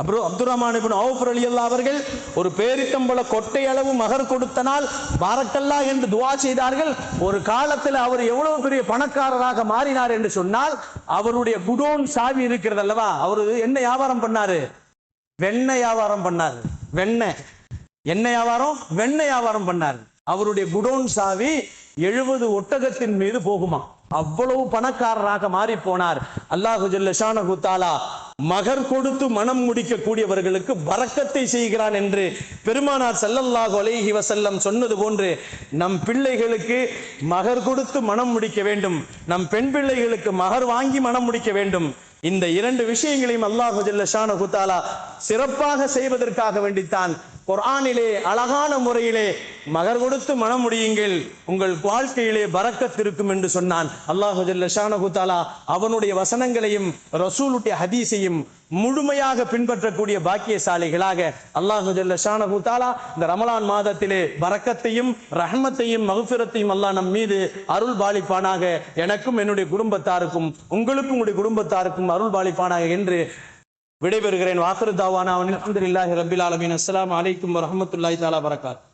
அப்புறம் அப்துல் ரஹ்மான் இப்னு அவுஃப் ரலியல்லாஹு அவர்கள் ஒரு பேரித்தம்பள கொட்டை அளவு மகர் கொடுத்தனால் பாரக்கல்லா என்று துஆ செய்தார்கள். ஒரு காலத்தில் அவர் எவ்வளவு பெரிய பணக்காரராக மாறினார் என்று சொன்னால், அவருடைய குடோன் சாவி இருக்கிறது அல்லவா, அவர் என்ன வியாபாரம் பண்ணாரு? வெண்ணெய் வியாபாரம் பண்ணாரு. எண்ணெய் வியாபாரம், வெண்ணெய் வியாபாரம் பண்ணார். அவருடைய குடோன் சாவி 70 ஒட்டகத்தின் மீது போகுமா. அவ்வளவு பணக்காரராக மாறி போனார். அல்லாஹு ஜல்ல ஷானஹு தஆலா மகர் கொடுத்து மனம் முடிக்க கூடியவர்களுக்கு பரக்கத்தை செய்கிறான் என்று பெருமானார் ஸல்லல்லாஹு அலைஹி வஸல்லம் சொன்னது போன்று நம் பிள்ளைகளுக்கு மகர் கொடுத்து மனம் முடிக்க வேண்டும், நம் பெண் பிள்ளைகளுக்கு மகர் வாங்கி மனம் முடிக்க வேண்டும். இந்த 2 விஷயங்களையும் அல்லாஹு ஜல்ல ஷானஹு தஆலா சிறப்பாக செய்வதற்காக வேண்டித்தான் குர்ஆனிலே அழகான முறையிலே மகர் கொடுத்து மனம் முடியுங்கள், உங்கள் வாழ்க்கையிலே பரக்கத் இருக்கும் என்று சொன்னான். அல்லாஹு ஜல்ல ஷானஹு தஆலா அவனுடைய வசனங்களையும் ரசூலுடைய ஹதீஸையும் முழுமையாக பின்பற்றக்கூடிய பாக்கியசாலிகளாக அல்லாஹு ஜல்ல ஷானஹு தஆலா இந்த ரமலான் மாதத்திலே பரக்கத்தையும் ரஹ்மத்தையும் மக்ஃபிரத்தையும் அல்லாஹ் நம் மீது அருள் பாலிப்பானாக. எனக்கும் என்னுடைய குடும்பத்தாருக்கும் உங்களுக்கும் உங்களுடைய குடும்பத்தாருக்கும் அருள் பாலிப்பானாக என்று விடைபெறுகிறேன். வாக்கிரு தாவானா அல்ஹம்துலில்லாஹி ரப்பில் ஆலமீன். அஸ்ஸலாமு அலைக்கும் வரஹ்மத்துல்லாஹி தஆலா வபரகாத்துஹு.